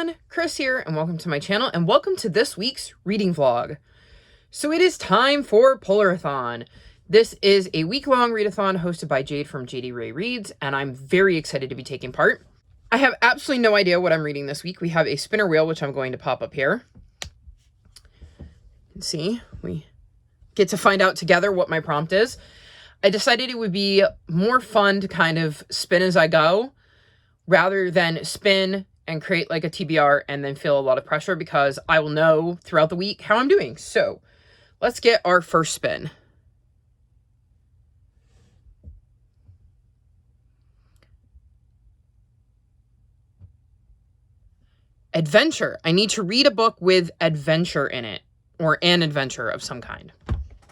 everyone, Chris here, and welcome to my channel, and welcome to this week's reading vlog. So it is time for Polarthon. This is a week-long readathon hosted by Jade from Jade Reads, and I'm very excited to be taking part. I have absolutely no idea what I'm reading this week. We have a spinner wheel, which I'm going to pop up here. You can see, we get to find out together what my prompt is. I decided it would be more fun to kind of spin as I go, rather than spin and create like a TBR and then feel a lot of pressure, because I will know throughout the week how I'm doing. So let's get our first spin. Adventure. I need to read a book with adventure in it, or an adventure of some kind.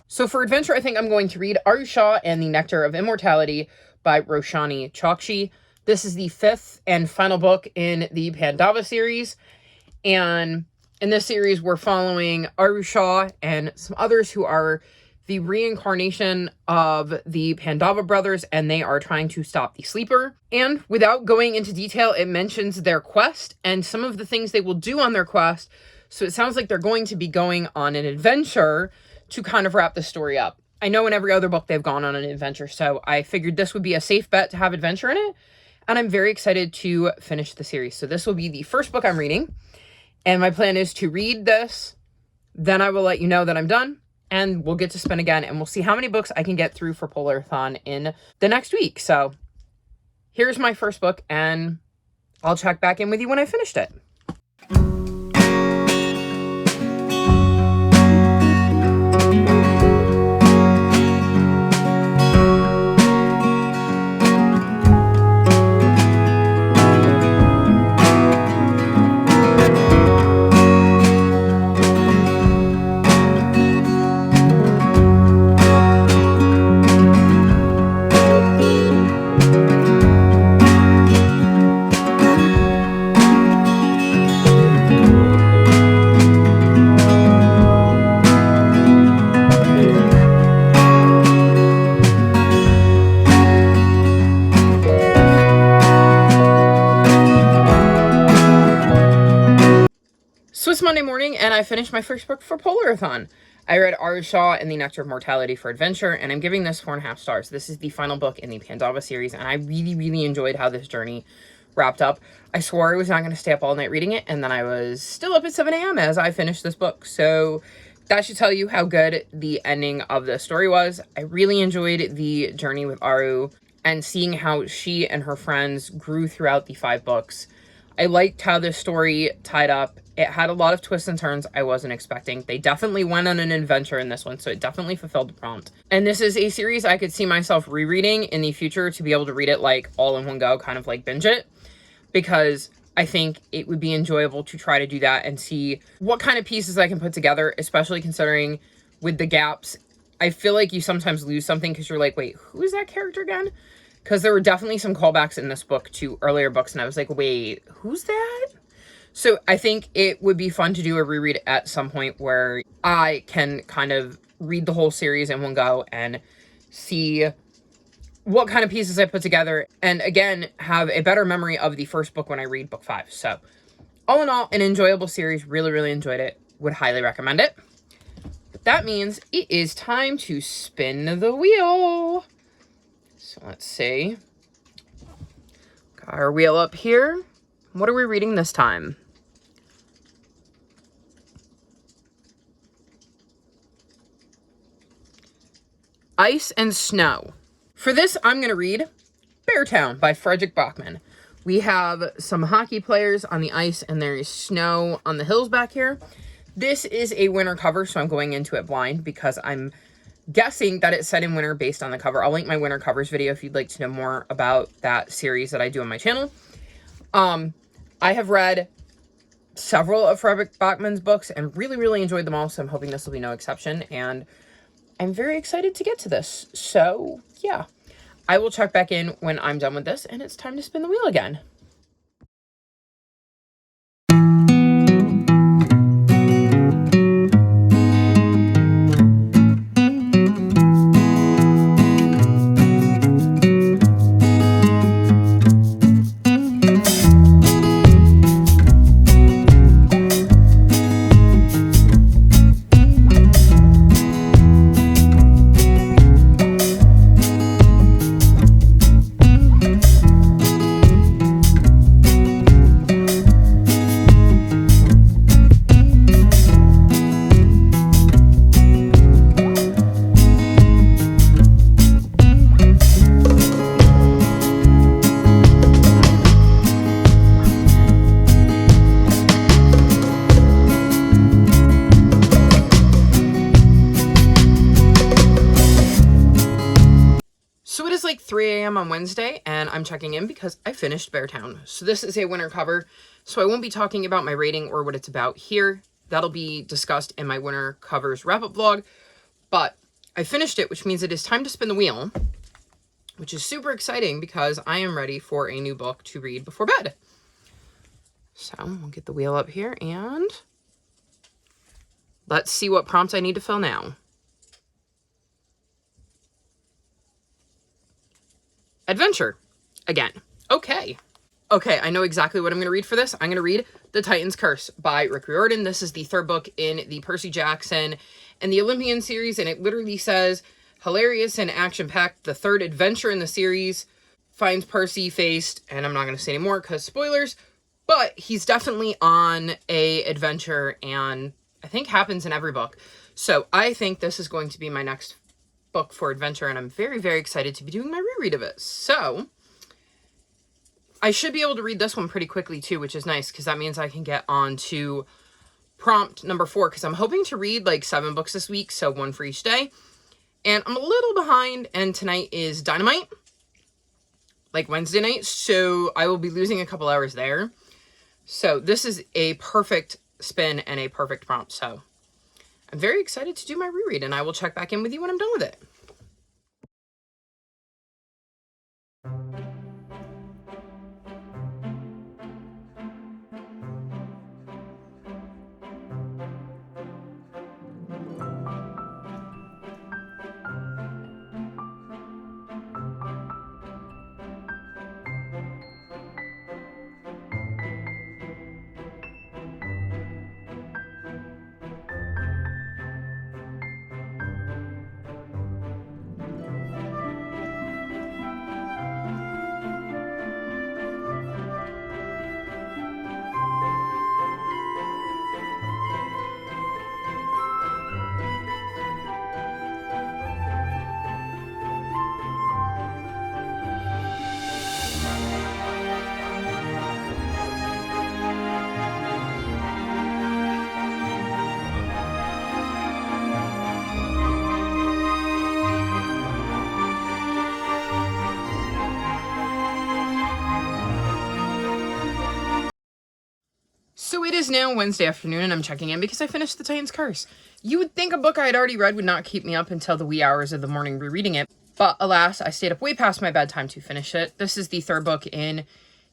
So for adventure, I think I'm going to read Aru Shah and the Nectar of Immortality by Roshani Chokshi. This is the 5th and final book in the Pandava series. And in this series, we're following Aru Shah and some others who are the reincarnation of the Pandava brothers, and they are trying to stop the Sleeper. And without going into detail, it mentions their quest and some of the things they will do on their quest. So it sounds like they're going to be going on an adventure to kind of wrap the story up. I know in every other book they've gone on an adventure, so I figured this would be a safe bet to have adventure in it. And I'm very excited to finish the series. So this will be the first book I'm reading. And my plan is to read this. Then I will let you know that I'm done. And we'll get to spin again. And we'll see how many books I can get through for Polarthon in the next week. So here's my first book. And I'll check back in with you when I finished it. So it's Monday morning, and I finished my first book for Polarthon. I read Aru Shah and the Nectar of Mortality for Adventure, and I'm giving this 4.5 stars. This is the final book in the Pandava series, and I really enjoyed how this journey wrapped up. I swore I was not going to stay up all night reading it, and then I was still up at 7 a.m. as I finished this book. So that should tell you how good the ending of the story was. I really enjoyed the journey with Aru and seeing how she and her friends grew throughout the 5 books. I liked how this story tied up. It had a lot of twists and turns I wasn't expecting. They definitely went on an adventure in this one, so it definitely fulfilled the prompt. And this is a series I could see myself rereading in the future to be able to read it like all in one go, kind of like binge it, because I think it would be enjoyable to try to do that and see what kind of pieces I can put together, especially considering with the gaps. I feel like you sometimes lose something because you're like, wait, who is that character again? Because there were definitely some callbacks in this book to earlier books, and I was like, wait, who's that? So I think it would be fun to do a reread at some point where I can kind of read the whole series in one go and see what kind of pieces I put together. And again, have a better memory of the first book when I read book 5. So all in all, an enjoyable series. Really enjoyed it. Would highly recommend it. But that means it is time to spin the wheel. So let's see. Got our wheel up here. What are we reading this time? Ice and Snow. For this, I'm going to read Beartown by Frederick Bachman. We have some hockey players on the ice, and there is snow on the hills back here. This is a winter cover, so I'm going into it blind because I'm guessing that it's set in winter based on the cover. I'll link my winter covers video if you'd like to know more about that series that I do on my channel. I have read several of Frederick Bachman's books and really enjoyed them all, so I'm hoping this will be no exception, and I'm very excited to get to this. So, yeah. I will check back in when I'm done with this, and it's time to spin the wheel again. 3 a.m. on Wednesday, and I'm checking in because I finished Beartown. So this is a winter cover, so I won't be talking about my rating or what it's about here. That'll be discussed in my winter covers wrap-up vlog, but I finished it, which means it is time to spin the wheel, which is super exciting because I am ready for a new book to read before bed. So we'll get the wheel up here, and let's see what prompts I need to fill now. Adventure. Again. Okay. Okay, I know exactly what I'm going to read for this. I'm going to read The Titan's Curse by Rick Riordan. This is the third book in the Percy Jackson and the Olympian series, and it literally says, hilarious and action-packed, the third adventure in the series finds Percy faced, and I'm not going to say any more because spoilers, but he's definitely on a adventure, and I think happens in every book. So I think this is going to be my next book for adventure, and I'm very, very excited to be doing my reread of it. So I should be able to read this one pretty quickly too, which is nice because that means I can get on to prompt number 4, because I'm hoping to read like 7 books this week, so 1 for each day. And I'm a little behind, and tonight is Dynamite, like Wednesday night, so I will be losing a couple hours there. So this is a perfect spin and a perfect prompt, so I'm very excited to do my reread, and I will check back in with you when I'm done with it. So it is now Wednesday afternoon, and I'm checking in because I finished The Titan's Curse. You would think a book I had already read would not keep me up until the wee hours of the morning rereading it, but alas, I stayed up way past my bedtime to finish it. This is the third book in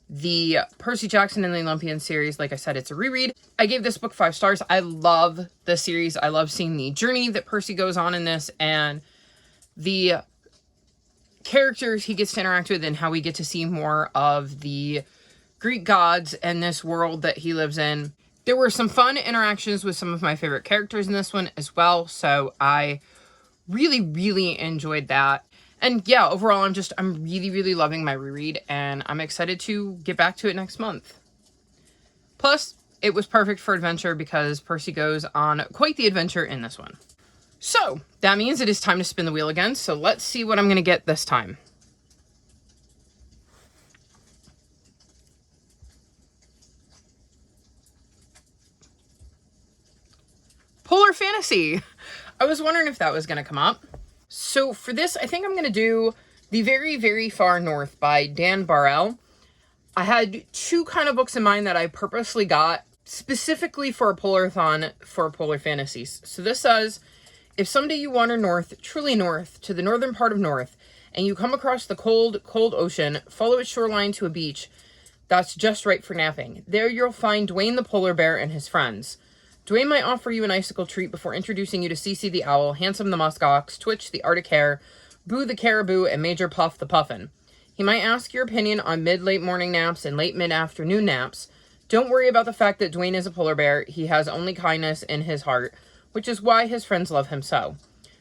the Percy Jackson and the Olympian series. Like I said, it's a reread. I gave this book 5 stars. I love the series. I love seeing the journey that Percy goes on in this, and the characters he gets to interact with, and how we get to see more of the Greek gods and this world that he lives in. There were some fun interactions with some of my favorite characters in this one as well, so I really, really enjoyed that. And yeah, overall, I'm really, really loving my reread, and I'm excited to get back to it next month. Plus, it was perfect for adventure because Percy goes on quite the adventure in this one. So, that means it is time to spin the wheel again, so let's see what I'm going to get this time. Polar Fantasy! I was wondering if that was going to come up. So for this, I think I'm going to do The Very, Very Far North by Dan Barrell. I had 2 kind of books in mind that I purposely got specifically for a Polarthon for Polar Fantasies. So this says, if someday you wander north, truly north, to the northern part of north, and you come across the cold, cold ocean, follow its shoreline to a beach that's just right for napping. There you'll find Dwayne the polar bear and his friends. Dwayne might offer you an icicle treat before introducing you to Cece the owl, Handsome the muskox, Twitch the arctic hare, Boo the caribou, and Major Puff the puffin. He might ask your opinion on mid-late morning naps and late mid-afternoon naps. Don't worry about the fact that Dwayne is a polar bear. He has only kindness in his heart, which is why his friends love him so.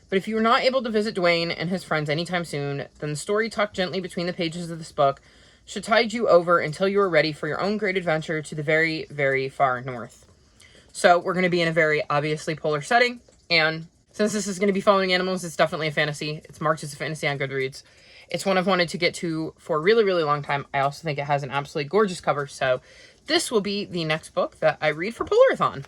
But if you are not able to visit Dwayne and his friends anytime soon, then the story tucked gently between the pages of this book should tide you over until you are ready for your own great adventure to the very, very far north. So we're going to be in a very obviously polar setting, and since this is going to be following animals, it's definitely a fantasy. It's marked as a fantasy on Goodreads. It's one I've wanted to get to for a really, really long time. I also think it has an absolutely gorgeous cover, so this will be the next book that I read for Polarthon.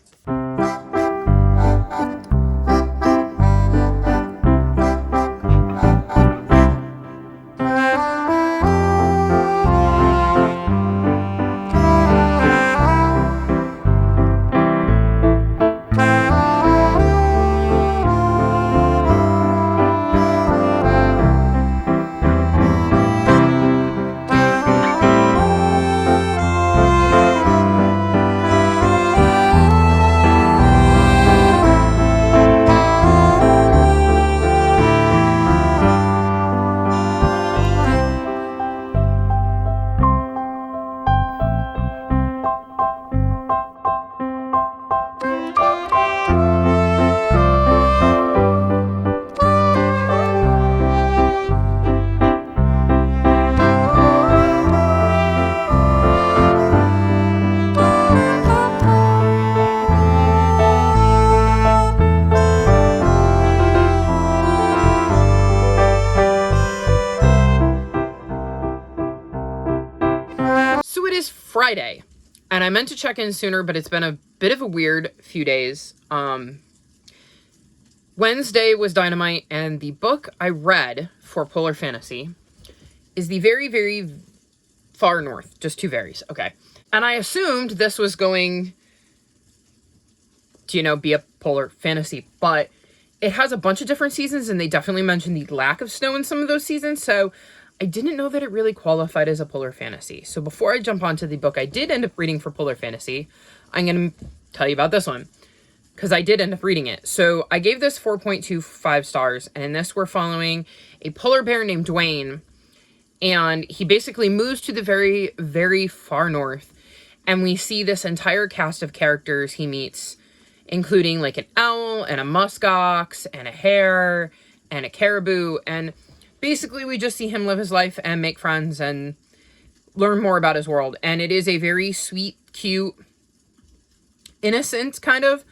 Friday. And I meant to check in sooner, but it's been a bit of a weird few days. Wednesday was Dynamite, and the book I read for Polar Fantasy is the very, very far north. Just 2 varies. Okay. And I assumed this was going to, be a Polar Fantasy, but it has a bunch of different seasons, and they definitely mentioned the lack of snow in some of those seasons, so I didn't know that it really qualified as a Polar Fantasy. So before I jump onto the book I did end up reading for Polar Fantasy, I'm going to tell you about this one, because I did end up reading it. So I gave this 4.25 stars, and in this we're following a polar bear named Dwayne, and he basically moves to the very, very far north, and we see this entire cast of characters he meets, including like an owl and a muskox and a hare and a caribou, and basically we just see him live his life and make friends and learn more about his world. And it is a very sweet, cute, innocent kind of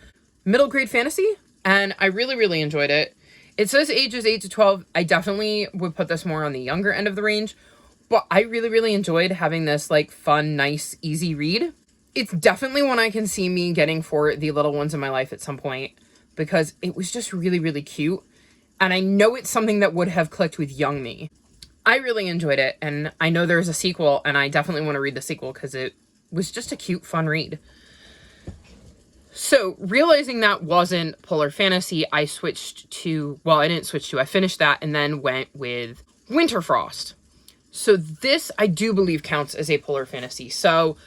middle grade fantasy, and I really, really enjoyed it. It says ages 8 to 12. I definitely would put this more on the younger end of the range, but I really, really enjoyed having this like fun, nice, easy read. It's definitely one I can see me getting for the little ones in my life at some point, because it was just really, really cute. And I know it's something that would have clicked with young me. I really enjoyed it, and I know there's a sequel, and I definitely want to read the sequel because it was just a cute, fun read. So, realizing that wasn't Polar Fantasy, I switched to, well, I didn't switch to, I finished that and then went with Winterfrost. So this, I do believe, counts as a Polar Fantasy. So,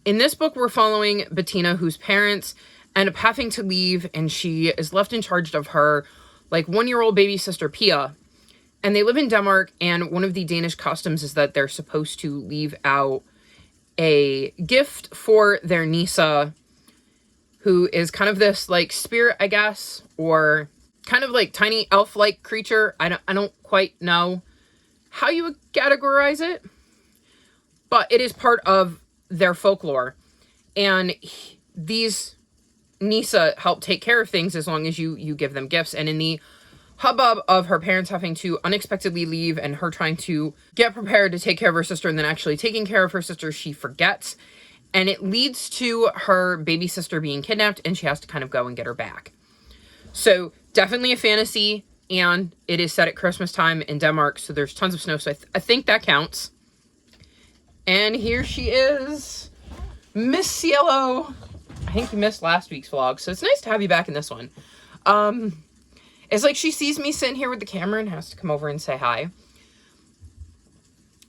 in this book, we're following Bettina, whose parents end up having to leave, and she is left in charge of her, like, 1-year-old baby sister, Pia. And they live in Denmark, and one of the Danish customs is that they're supposed to leave out a gift for their Nisa, who is kind of this, like, spirit, I guess, or kind of, like, tiny elf-like creature. I don't quite know how you would categorize it, but it is part of their folklore. And these Nisa help take care of things as long as you give them gifts. And in the hubbub of her parents having to unexpectedly leave and her trying to get prepared to take care of her sister and then actually taking care of her sister, she forgets. And it leads to her baby sister being kidnapped, and she has to kind of go and get her back. So definitely a fantasy, and it is set at Christmas time in Denmark, so there's tons of snow. So I think that counts. And here she is, Miss Cielo. I think you missed last week's vlog, so it's nice to have you back in this one. It's like she sees me sitting here with the camera and has to come over and say hi.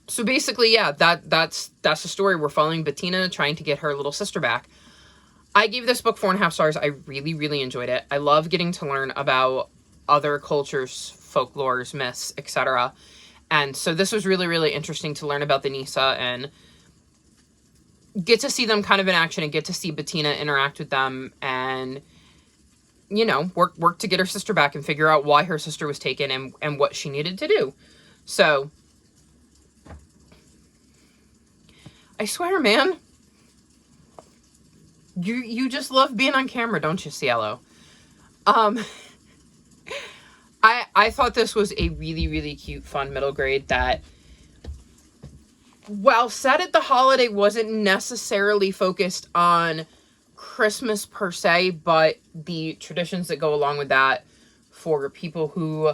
So basically, yeah, that's the story. We're following Bettina trying to get her little sister back. I gave this book 4.5 stars. I really, really enjoyed it. I love getting to learn about other cultures, folklores, myths, etc. And so this was really, really interesting to learn about the Nisa and get to see them kind of in action and get to see Bettina interact with them and, you know, work to get her sister back and figure out why her sister was taken and what she needed to do. So, I swear, man, you just love being on camera, don't you, Cielo? I thought this was a really, really cute, fun middle grade that, while set at the holiday, wasn't necessarily focused on Christmas per se, but the traditions that go along with that for people who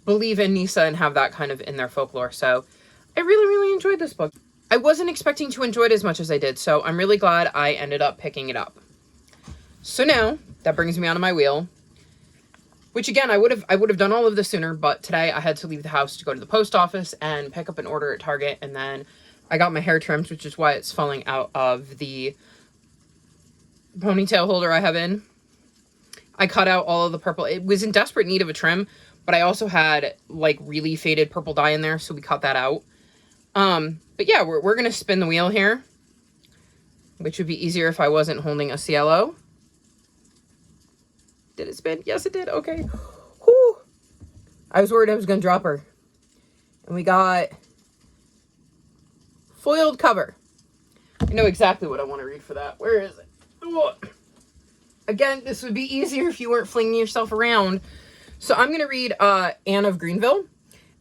believe in Nisa and have that kind of in their folklore. So I really, really enjoyed this book. I wasn't expecting to enjoy it as much as I did, so I'm really glad I ended up picking it up. So now, that brings me onto my wheel, which again, I would have done all of this sooner, but today I had to leave the house to go to the post office and pick up an order at Target, and then I got my hair trimmed, which is why it's falling out of the ponytail holder I have in. I cut out all of the purple. It was in desperate need of a trim, but I also had, like, really faded purple dye in there, so we cut that out. But yeah, we're going to spin the wheel here, which would be easier if I wasn't holding a Cielo. Did it spin? Yes, it did. Okay. Whew. I was worried I was going to drop her. And we got foiled cover. I know exactly what I want to read for that. Where is it? Ooh. Again, this would be easier if you weren't flinging yourself around. So I'm going to read Anne of Greenville.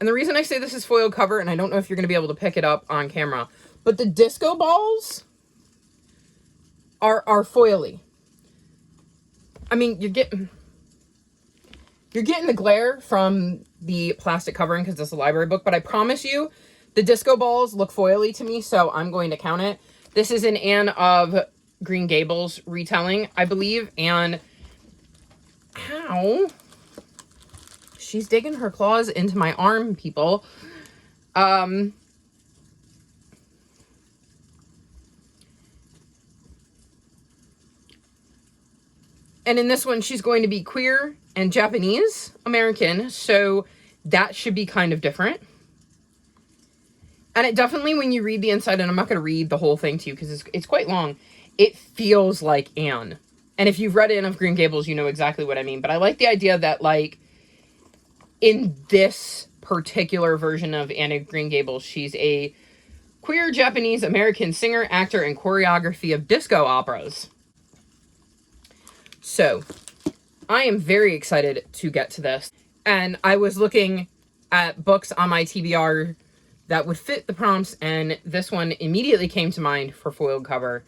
And the reason I say this is foiled cover, and I don't know if you're going to be able to pick it up on camera, but the disco balls are foily. I mean, you're getting the glare from the plastic covering because this is a library book, but I promise you the disco balls look foily to me, so I'm going to count it. This is an Anne of Green Gables retelling, I believe, and ow, she's digging her claws into my arm, people. And in this one, she's going to be queer and Japanese American, so that should be kind of different. And it definitely, when you read the inside, and I'm not going to read the whole thing to you because it's quite long, it feels like Anne. And if you've read Anne of Green Gables, you know exactly what I mean. But I like the idea that, like, in this particular version of Anne of Green Gables, she's a queer Japanese American singer, actor, and choreography of disco operas. So, I am very excited to get to this. And I was looking at books on my TBR that would fit the prompts, and this one immediately came to mind for foiled cover.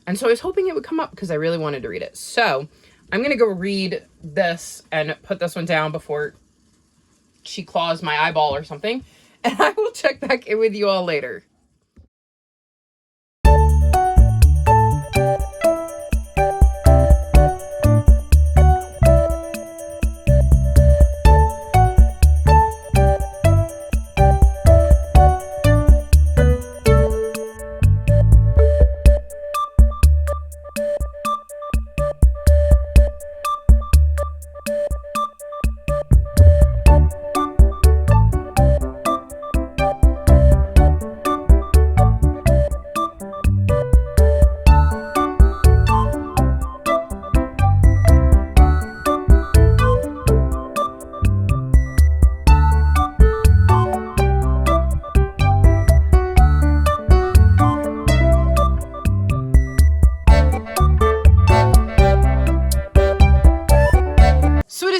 And so I was hoping it would come up because I really wanted to read it. So I'm going to go read this and put this one down before she claws my eyeball or something. And I will check back in with you all later.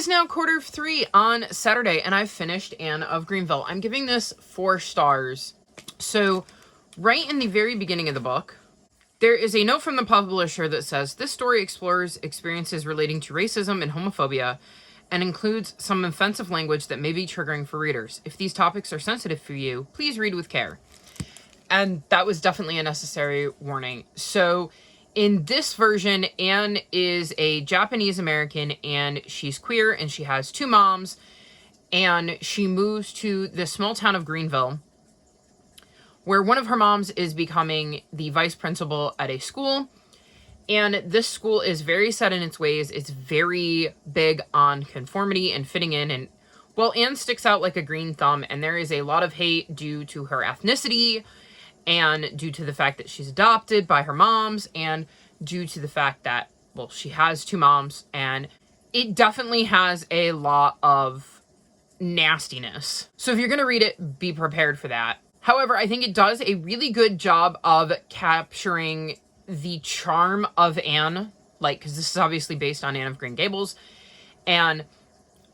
Now 2:45 on Saturday, and I've finished Anne of Greenville. I'm giving this 4 stars. So, right in the very beginning of the book, there is a note from the publisher that says, this story explores experiences relating to racism and homophobia, and includes some offensive language that may be triggering for readers. If these topics are sensitive for you, please read with care. And that was definitely a necessary warning. So, in this version, Anne is a Japanese American, and she's queer, and she has 2 moms, and she moves to the small town of Greenville, where one of her moms is becoming the vice principal at a school, and this school is very set in its ways. It's very big on conformity and fitting in, and, well, Anne sticks out like a green thumb, and there is a lot of hate due to her ethnicity, and due to the fact that she's adopted by her moms, and due to the fact that, well, she has 2 moms, and it definitely has a lot of nastiness. So if you're going to read it, be prepared for that. However, I think it does a really good job of capturing the charm of Anne, like, because this is obviously based on Anne of Green Gables, and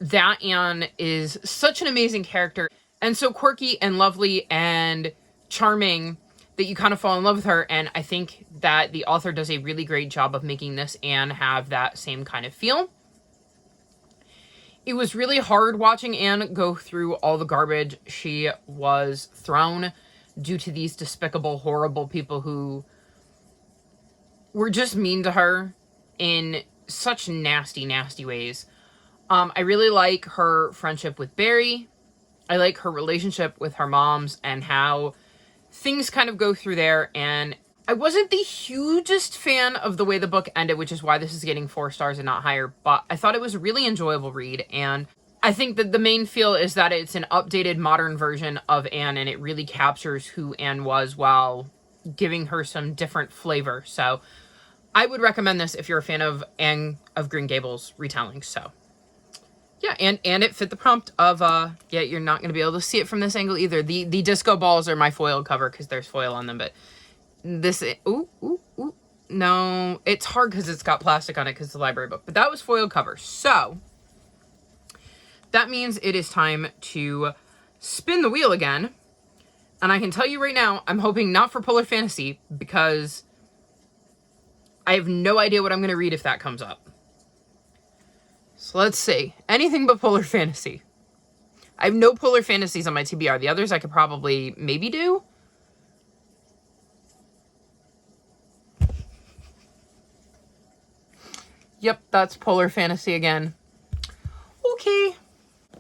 that Anne is such an amazing character, and so quirky and lovely and charming that you kind of fall in love with her. And I think that the author does a really great job of making this Anne have that same kind of feel. It was really hard watching Anne go through all the garbage she was thrown due to these despicable, horrible people who were just mean to her in such nasty, nasty ways. I really like her friendship with Barry. I like her relationship with her moms and how things kind of go through there. And I wasn't the hugest fan of the way the book ended, which is why this is getting 4 stars and not higher, but I thought it was a really enjoyable read. And I think that the main feel is that it's an updated modern version of Anne, and it really captures who Anne was while giving her some different flavor. So I would recommend this if you're a fan of Anne of Green Gables retelling. So yeah, and it fit the prompt of, yeah, you're not going to be able to see it from this angle either. The disco balls are my foil cover because there's foil on them, but this, no, it's hard because it's got plastic on it because it's a library book, but that was foil cover. So that means it is time to spin the wheel again. And I can tell you right now, I'm hoping not for Polar Fantasy because I have no idea what I'm going to read if that comes up. So let's see. Anything but polar fantasy. I have no polar fantasies on my TBR. The others I could probably maybe do. Yep, that's polar fantasy again. Okay.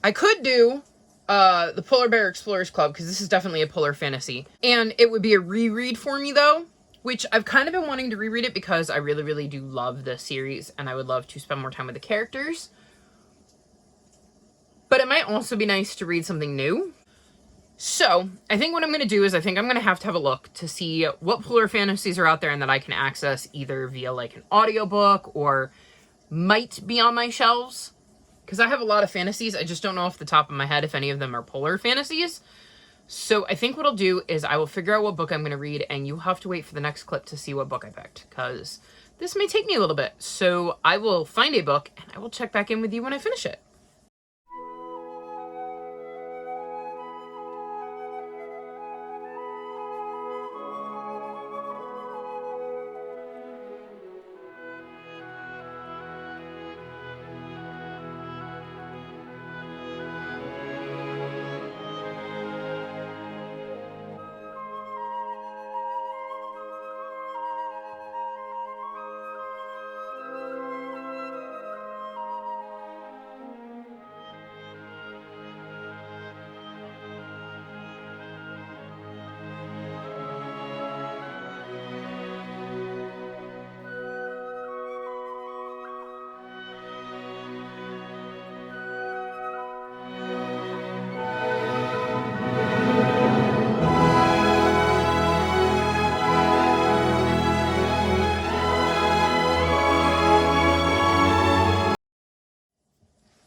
I could do the Polar Bear Explorers Club, because this is definitely a polar fantasy. And it would be a reread for me, though, which I've kind of been wanting to reread it because I really, really do love this series, and I would love to spend more time with the characters. But it might also be nice to read something new. So, I think what I'm going to do is I think I'm going to have a look to see what polar fantasies are out there and that I can access either via like an audiobook or might be on my shelves. Because I have a lot of fantasies. I just don't know off the top of my head if any of them are polar fantasies. So I think what I'll do is I will figure out what book I'm going to read, and you'll have to wait for the next clip to see what book I picked. Because this may take me a little bit. So I will find a book, and I will check back in with you when I finish it.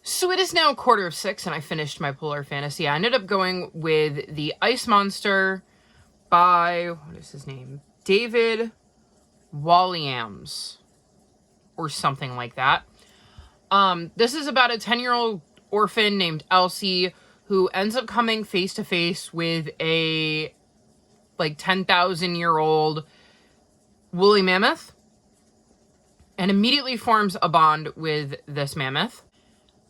So it is now 6:15 and I finished my polar fantasy. I ended up going with The Ice Monster by, what is his name? David Walliams or something like that. This is about a 10-year-old orphan named Elsie who ends up coming face to face with a like 10,000-year-old woolly mammoth and immediately forms a bond with this mammoth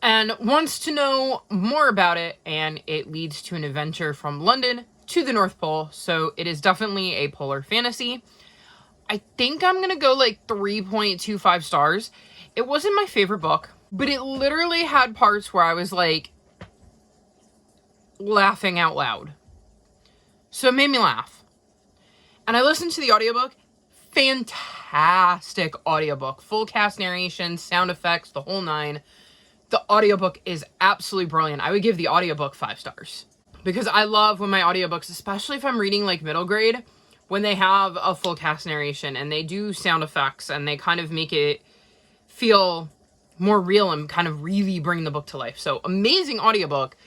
and wants to know more about it, and it leads to an adventure from London to the North Pole. So it is definitely a polar fantasy. I think I'm gonna go like 3.25 stars. It wasn't my favorite book, but it literally had parts where I was like laughing out loud. So it made me laugh. And I listened to the audiobook. Fantastic audiobook. Full cast narration, sound effects, the whole nine. The audiobook is absolutely brilliant. I would give the audiobook 5 stars. Because I love when my audiobooks, especially if I'm reading like middle grade, when they have a full cast narration and they do sound effects and they kind of make it feel more real and kind of really bring the book to life. So amazing audiobook.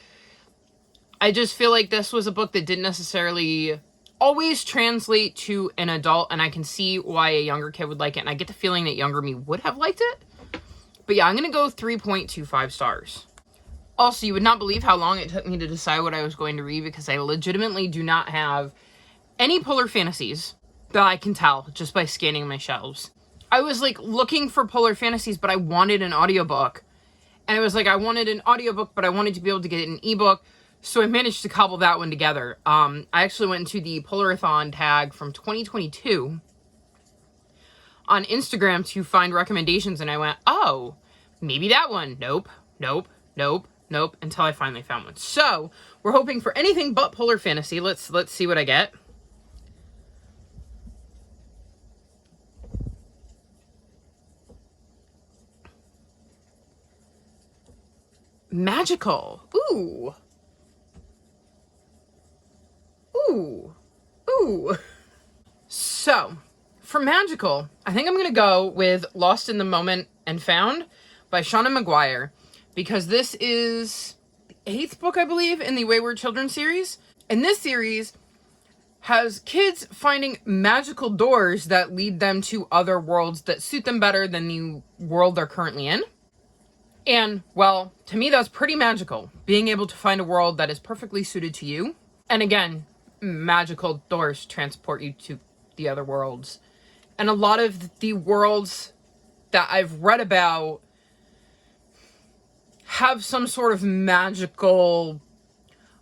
I just feel like this was a book that didn't necessarily always translate to an adult, and I can see why a younger kid would like it, and I get the feeling that younger me would have liked it. But yeah, I'm going to go 3.25 stars. Also, you would not believe how long it took me to decide what I was going to read, because I legitimately do not have any polar fantasies that I can tell just by scanning my shelves. I was like looking for polar fantasies, but I wanted an audiobook. And it was like I wanted an audiobook, but I wanted to be able to get an ebook. So I managed to cobble that one together. I actually went into the Polarthon tag from 2022 on Instagram to find recommendations, and I went, oh, maybe that one. Nope, nope, nope, nope, until I finally found one. So we're hoping for anything but polar fantasy. Let's see what I get. Magical. Ooh. Ooh. Ooh. So, for magical, I think I'm going to go with Lost in the Moment and Found by Shauna McGuire, because this is the 8th book, I believe, in the Wayward Children series. And this series has kids finding magical doors that lead them to other worlds that suit them better than the world they're currently in. And, well, to me, that's pretty magical. Being able to find a world that is perfectly suited to you. And again, magical doors transport you to the other worlds And a lot of the worlds that I've read about have some sort of magical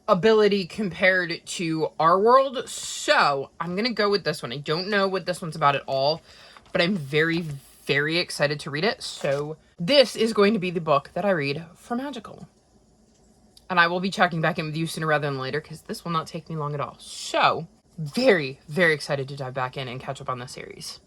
ability compared to our world. So I'm going to go with this one. I don't know what this one's about at all, but I'm very, very excited to read it. So this is going to be the book that I read for Magical. And I will be checking back in with you sooner rather than later because this will not take me long at all. So very, very excited to dive back in and catch up on this series.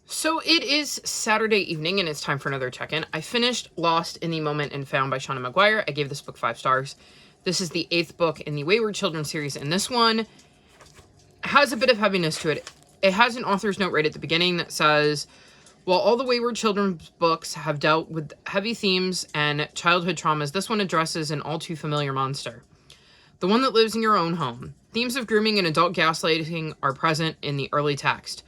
So it is Saturday evening and it's time for another check-in. I finished Lost in the Moment and Found by Shauna Maguire. I gave this book 5 stars. This is the 8th book in the Wayward Children series, and this one has a bit of heaviness to it. It has an author's note right at the beginning that says, while all the Wayward Children's books have dealt with heavy themes and childhood traumas, this one addresses an all too familiar monster. The one that lives in your own home. Themes of grooming and adult gaslighting are present in the early text.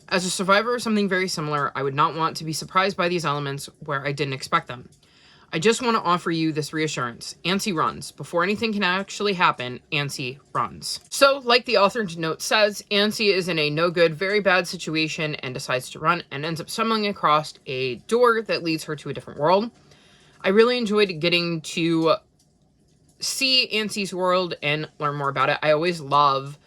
As a survivor of something very similar, I would not want to be surprised by these elements where I didn't expect them. I just want to offer you this reassurance. Ansi runs. Before anything can actually happen, Ansi runs. So, like the author's note says, Ansi is in a no-good, very bad situation and decides to run and ends up stumbling across a door that leads her to a different world. I really enjoyed getting to see Ansi's world and learn more about it. I always love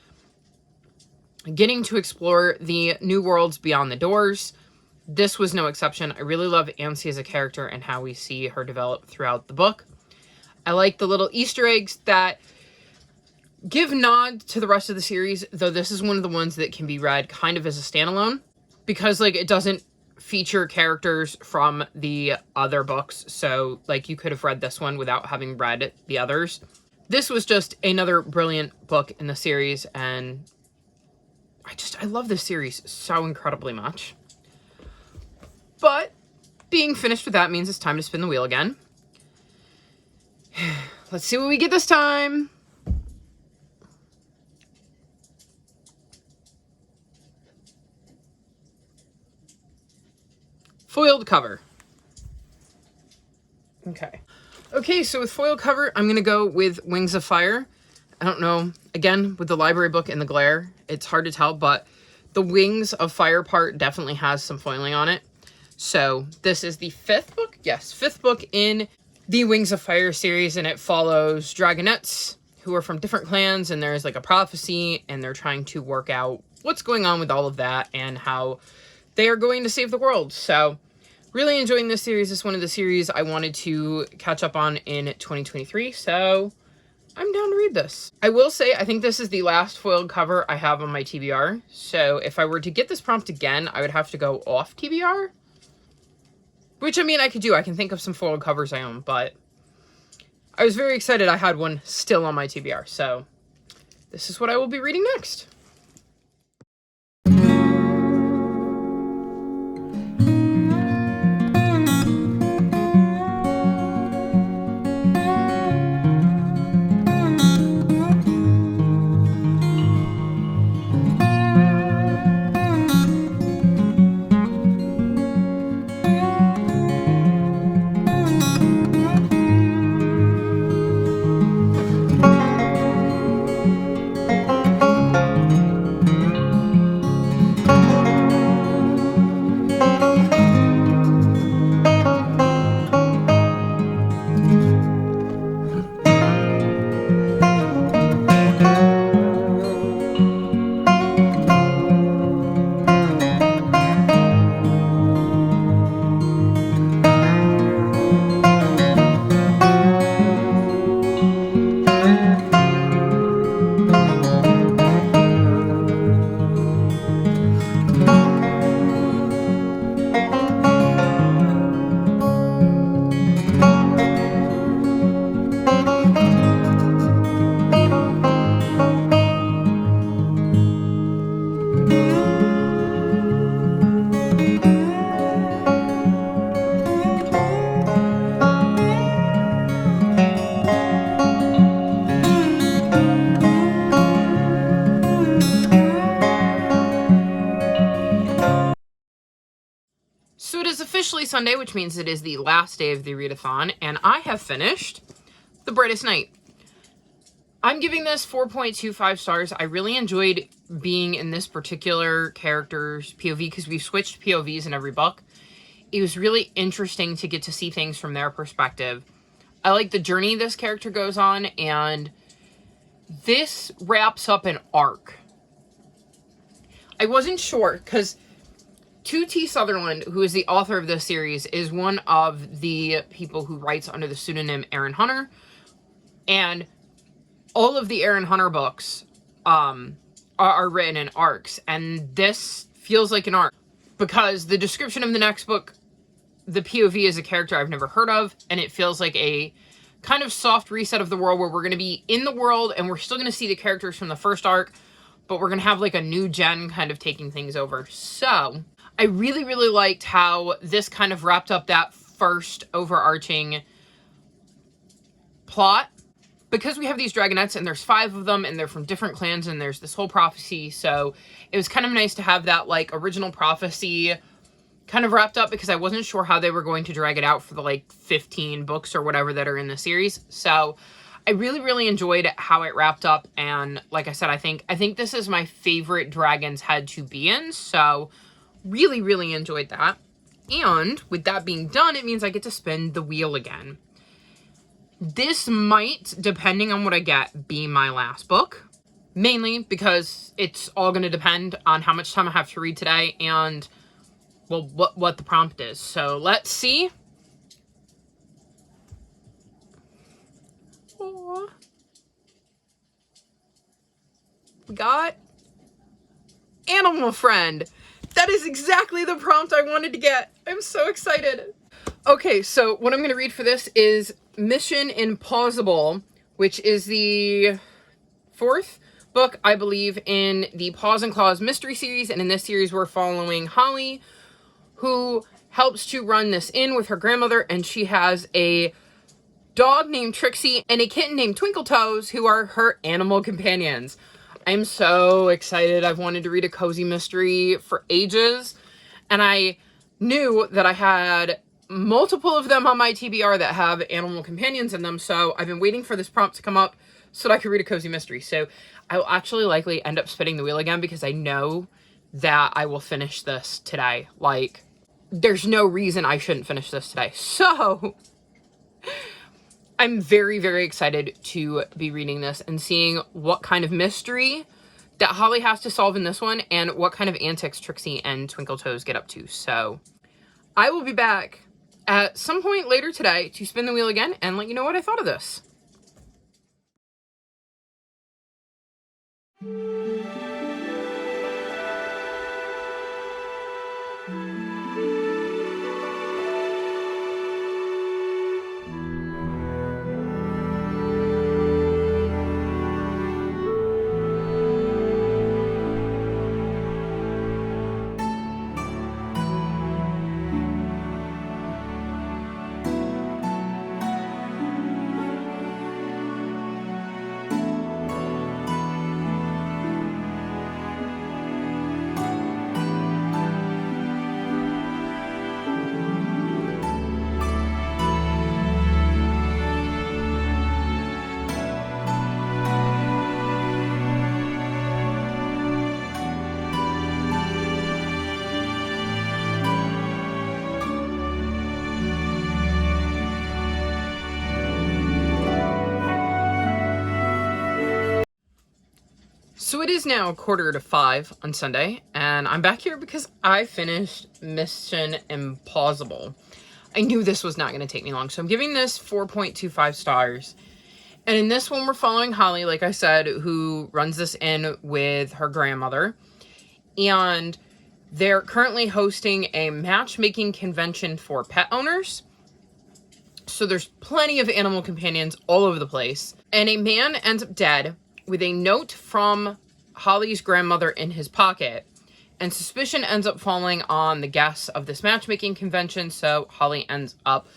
getting to explore the new worlds beyond the doors. This was no exception. I really love Ansi as a character and how we see her develop throughout the book. I like the little Easter eggs that give nod to the rest of the series, though this is one of the ones that can be read kind of as a standalone because like it doesn't feature characters from the other books. So like you could have read this one without having read the others. This was just another brilliant book in the series, and I love this series so incredibly much. But being finished with that means it's time to spin the wheel again. Let's see what we get this time. Foiled cover. Okay, so with foiled cover, I'm going to go with Wings of Fire. I don't know, again, with the library book in the glare, it's hard to tell, but the Wings of Fire part definitely has some foiling on it. So this is the 5th book? Yes, 5th book in the Wings of Fire series, and it follows dragonettes who are from different clans, and there's like a prophecy, and they're trying to work out what's going on with all of that and how they are going to save the world. So really enjoying this series. This is one of the series I wanted to catch up on in 2023, so I'm down to read this. I will say, I think this is the last foiled cover I have on my TBR, so if I were to get this prompt again, I would have to go off TBR. Which, I mean, I could do. I can think of some foiled covers I own, but I was very excited I had one still on my TBR, so this is what I will be reading next. So it is officially Sunday, which means it is the last day of the readathon, and I have finished The Brightest Night. I'm giving this 4.25 stars. I really enjoyed being in this particular character's POV because we've switched POVs in every book. It was really interesting to get to see things from their perspective. I like the journey this character goes on, and this wraps up an arc. I wasn't sure because 2T Sutherland, who is the author of this series, is one of the people who writes under the pseudonym Aaron Hunter, and all of the Aaron Hunter books are written in arcs, and this feels like an arc because the description of the next book, the POV is a character I've never heard of, and it feels like a kind of soft reset of the world where we're going to be in the world and we're still going to see the characters from the first arc, but we're going to have like a new gen kind of taking things over. So I really, really liked how this kind of wrapped up that first overarching plot. Because we have these dragonettes and there's 5 of them and they're from different clans and there's this whole prophecy. So it was kind of nice to have that like original prophecy kind of wrapped up because I wasn't sure how they were going to drag it out for the like 15 books or whatever that are in the series. So I really, really enjoyed how it wrapped up. And like I said, I think this is my favorite Dragon's Head to be in. So really, really enjoyed that. And with that being done, it means I get to spin the wheel again. This might, depending on what I get, be my last book. Mainly because it's all going to depend on how much time I have to read today and, well, what the prompt is. So let's see. Aww. We got Animal Friend. That is exactly the prompt I wanted to get. I'm so excited. Okay, so what I'm going to read for this is Mission Impossible, which is the 4th book, I believe, in the Paws and Claws mystery series. And in this series, we're following Holly, who helps to run this inn with her grandmother. And she has a dog named Trixie and a kitten named Twinkle Toes, who are her animal companions. I'm so excited. I've wanted to read a cozy mystery for ages. And I knew that I had multiple of them on my TBR that have animal companions in them, so I've been waiting for this prompt to come up so that I could read a cozy mystery. So I will actually likely end up spinning the wheel again because I know that I will finish this today. Like, there's no reason I shouldn't finish this today. So I'm very, very excited to be reading this and seeing what kind of mystery that Holly has to solve in this one and what kind of antics Trixie and Twinkle Toes get up to. So I will be back at some point later today to spin the wheel again and let you know what I thought of this. So it is now 4:45 on Sunday, and I'm back here because I finished Mission Impossible. I knew this was not going to take me long, so I'm giving this 4.25 stars. And in this one, we're following Holly, like I said, who runs this inn with her grandmother. And they're currently hosting a matchmaking convention for pet owners. So there's plenty of animal companions all over the place. And a man ends up dead with a note from Holly's grandmother in his pocket. And suspicion ends up falling on the guests of this matchmaking convention. So Holly ends up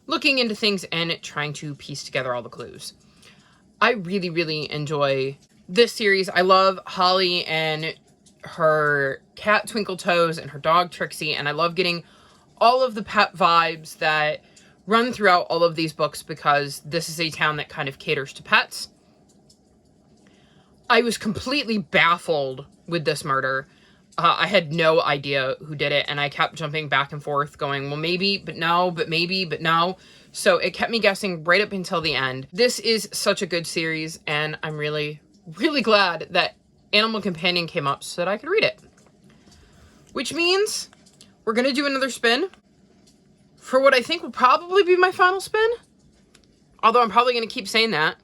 looking into things and trying to piece together all the clues. I really, really enjoy this series. I love Holly and her cat Twinkle Toes and her dog Trixie. And I love getting all of the pet vibes that run throughout all of these books, because this is a town that kind of caters to pets. I was completely baffled with this murder. I had no idea who did it, and I kept jumping back and forth going, well, maybe, but no, but maybe, but no. So it kept me guessing right up until the end. This is such a good series, and I'm really, really glad that Animal Companion came up so that I could read it. Which means we're going to do another spin for what I think will probably be my final spin. Although I'm probably going to keep saying that.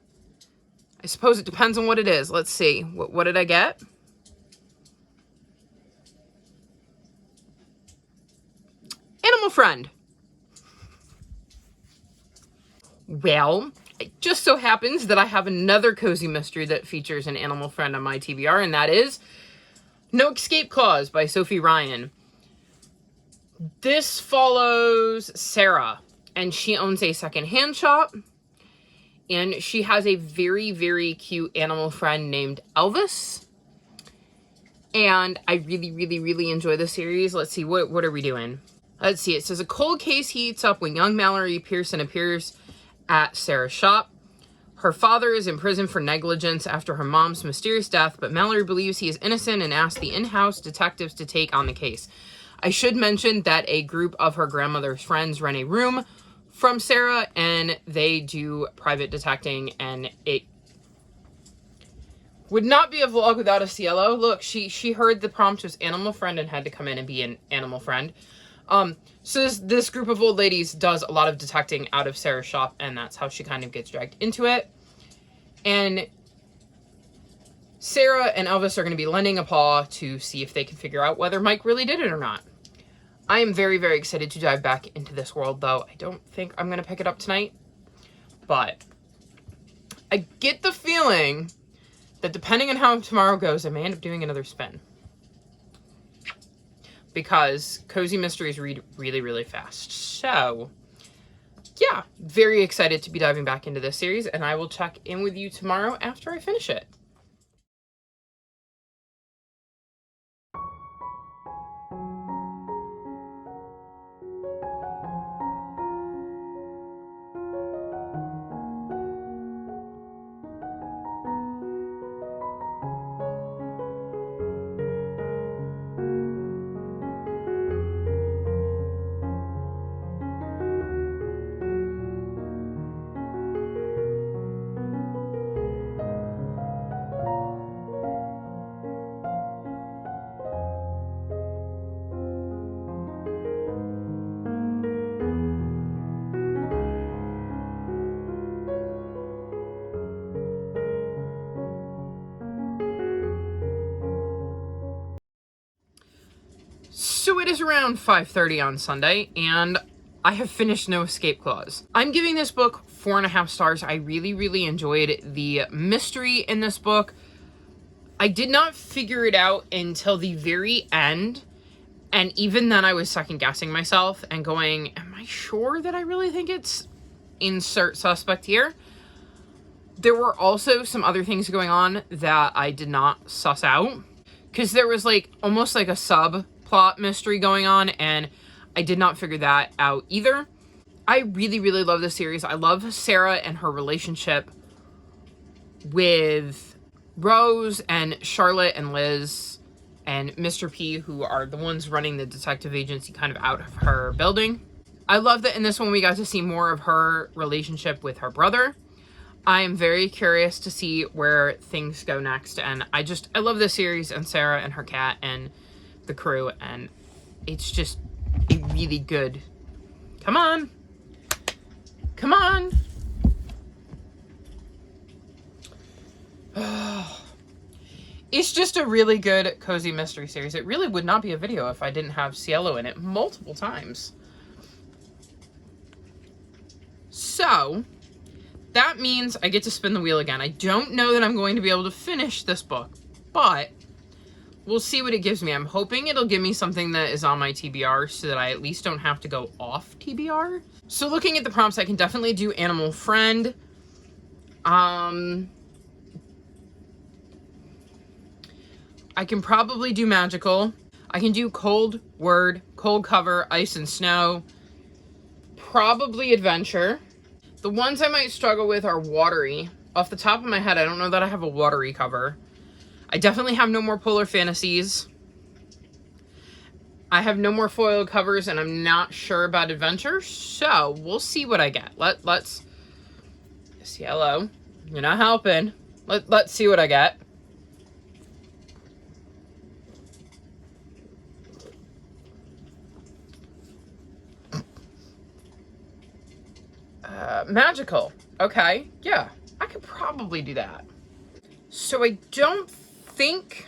I suppose it depends on what it is. Let's see. What did I get? Animal Friend. Well, it just so happens that I have another cozy mystery that features an animal friend on my TBR, and that is No Escape Clause by Sophie Ryan. This follows Sarah, and she owns a secondhand shop, and she has a very, very cute animal friend named Elvis. And I really, really, really enjoy the series. Let's see, what are we doing? Let's see, it says a cold case heats up when young Mallory Pearson appears at Sarah's shop. Her father is in prison for negligence after her mom's mysterious death, but Mallory believes he is innocent and asks the in-house detectives to take on the case. I should mention that a group of her grandmother's friends rent a room from Sarah, and they do private detecting, and it would not be a vlog without a Cielo. Look, she heard the prompt was animal friend and had to come in and be an animal friend. So this group of old ladies does a lot of detecting out of Sarah's shop, and that's how she kind of gets dragged into it. And Sarah and Elvis are going to be lending a paw to see if they can figure out whether Mike really did it or not. I am very, very excited to dive back into this world, though. I don't think I'm going to pick it up tonight, but I get the feeling that depending on how tomorrow goes, I may end up doing another spin. Because cozy mysteries read really, really fast. So, yeah, very excited to be diving back into this series, and I will check in with you tomorrow after I finish it. So it is around 5:30 on Sunday, and I have finished No Escape Clause. I'm giving this book 4.5 stars. I really, really enjoyed the mystery in this book. I did not figure it out until the very end, and even then I was second guessing myself and going, am I sure that I really think it's insert suspect here? There were also some other things going on that I did not suss out, because there was like almost like a subplot mystery going on, and I did not figure that out either. I really, really love this series. I love Sarah and her relationship with Rose and Charlotte and Liz and Mr. P, who are the ones running the detective agency kind of out of her building. I love that in this one we got to see more of her relationship with her brother. I am very curious to see where things go next, and I love this series and Sarah and her cat and the crew, and it's just a really good, come on, it's just a really good cozy mystery series. It really would not be a video if I didn't have Cielo in it multiple times. So that means I get to spin the wheel again. I don't know that I'm going to be able to finish this book, but we'll see what it gives me. I'm hoping it'll give me something that is on my TBR so that I at least don't have to go off TBR. So looking at the prompts, I can definitely do Animal Friend. I can probably do Magical. I can do cold word, cold cover, ice and snow, probably adventure. The ones I might struggle with are watery. Off the top of my head, I don't know that I have a watery cover. I definitely have no more Polar Fantasies. I have no more foil covers, and I'm not sure about adventure, so we'll see what I get. Let's this yellow. You're not helping. Let's see what I get. Magical. Okay, yeah, I could probably do that. So I don't think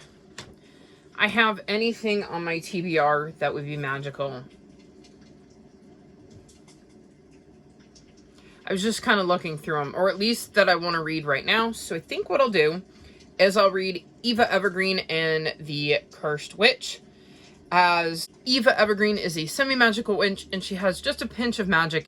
I have anything on my TBR that would be magical. I was just kind of looking through them, or at least that I want to read right now. So I think what I'll do is I'll read Eva Evergreen and the Cursed Witch, as Eva Evergreen is a semi-magical witch, and she has just a pinch of magic,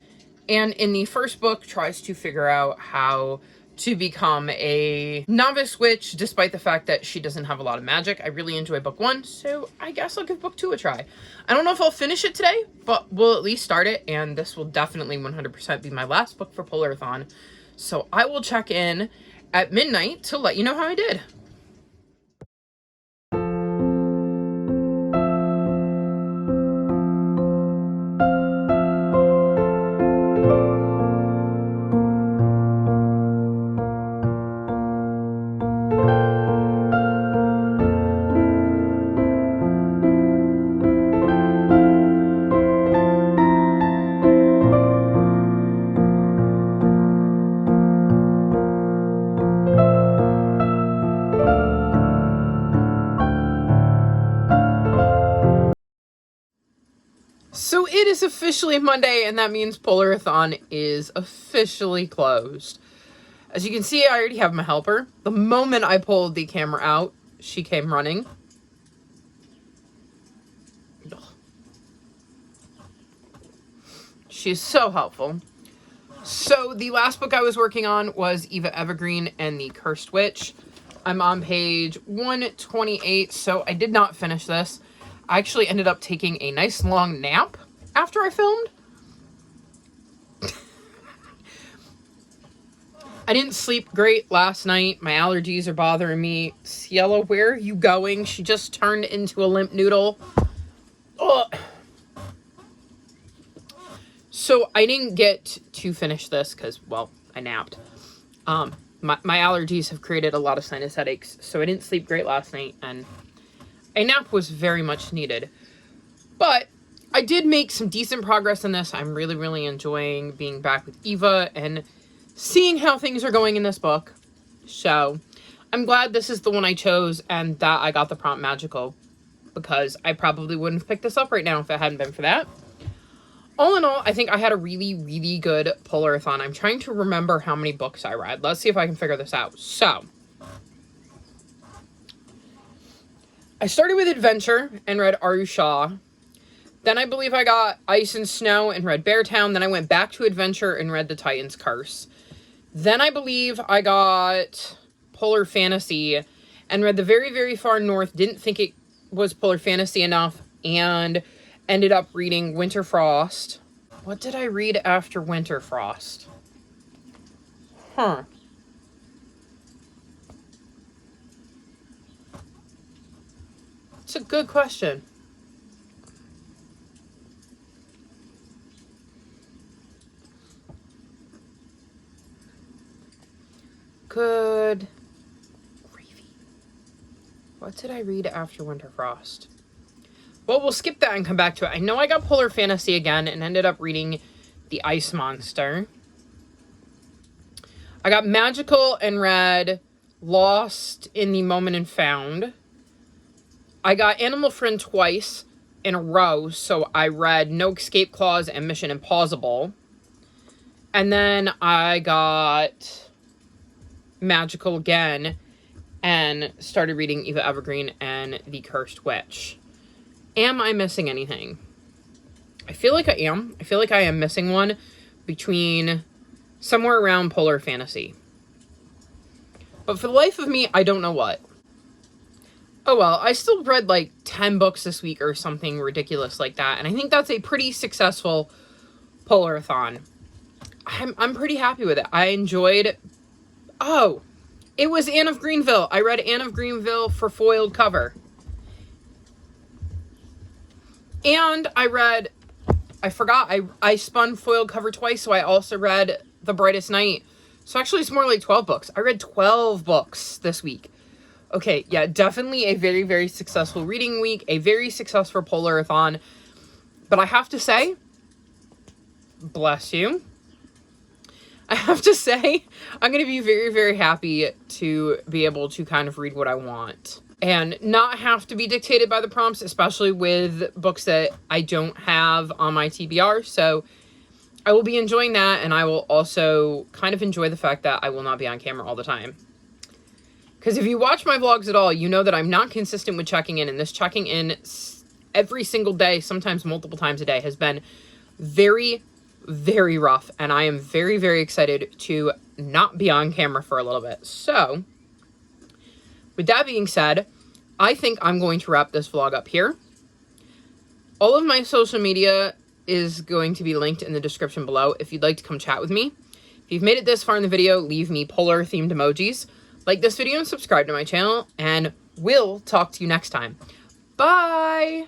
and in the first book tries to figure out how to become a novice witch, despite the fact that she doesn't have a lot of magic. I really enjoy book 1, so I guess I'll give book 2 a try. I don't know if I'll finish it today, but we'll at least start it, and this will definitely 100% be my last book for Polarthon. So I will check in at midnight to let you know how I did. So it is officially Monday, and that means Polarthon is officially closed. As you can see, I already have my helper. The moment I pulled the camera out, she came running. Ugh. She's so helpful. So the last book I was working on was Eva Evergreen and the Cursed Witch. I'm on page 128, so I did not finish this. I actually ended up taking a nice long nap after I filmed. I didn't sleep great last night. My allergies are bothering me. Cielo, where are you going? She just turned into a limp noodle. Ugh. So I didn't get to finish this because, well, I napped. My allergies have created a lot of sinus headaches, so I didn't sleep great last night, and a nap was very much needed. But I did make some decent progress in this. I'm really, really enjoying being back with Eva and seeing how things are going in this book. So I'm glad this is the one I chose and that I got the prompt magical, because I probably wouldn't have picked this up right now if it hadn't been for that. All in all, I think I had a really, really good Polarthon. I'm trying to remember how many books I read. Let's see if I can figure this out. So I started with Adventure and read Arusha. Then I believe I got Ice and Snow and read Beartown. Then I went back to Adventure and read The Titan's Curse. Then I believe I got Polar Fantasy and read The Very, Very Far North. Didn't think it was Polar Fantasy enough, and ended up reading Winter Frost. What did I read after Winter Frost? It's a good question. Good gravy. What did I read after Winter Frost? Well, we'll skip that and come back to it. I know I got Polar Fantasy again and ended up reading The Ice Monster. I got Magical and read Lost in the Moment and Found. I got Animal Friend twice in a row, so I read No Escape Clause and Mission Impossible. And then I got Magical again and started reading Eva Evergreen and The Cursed Witch. Am I missing anything? I feel like I am. I feel like I am missing one between somewhere around Polar Fantasy. But for the life of me, I don't know what. Oh well, I still read like 10 books this week or something ridiculous like that, and I think that's a pretty successful Polarthon. I'm pretty happy with it. I enjoyed... Oh, it was Anne of Greenville. I read Anne of Greenville for foiled cover. And I read... I forgot, I spun foiled cover twice, so I also read The Brightest Night. So actually it's more like 12 books. I read 12 books this week. Okay, yeah, definitely a very, very successful reading week. A very successful Polarthon. But I have to say... Bless you. I have to say, I'm going to be very, very happy to be able to kind of read what I want. And not have to be dictated by the prompts, especially with books that I don't have on my TBR. So I will be enjoying that, and I will also kind of enjoy the fact that I will not be on camera all the time. Because if you watch my vlogs at all, you know that I'm not consistent with checking in, and this checking in every single day, sometimes multiple times a day, has been very, very rough, and I am very, very excited to not be on camera for a little bit. So, with that being said, I think I'm going to wrap this vlog up here. All of my social media is going to be linked in the description below if you'd like to come chat with me. If you've made it this far in the video, leave me polar-themed emojis. Like this video and subscribe to my channel, and we'll talk to you next time. Bye!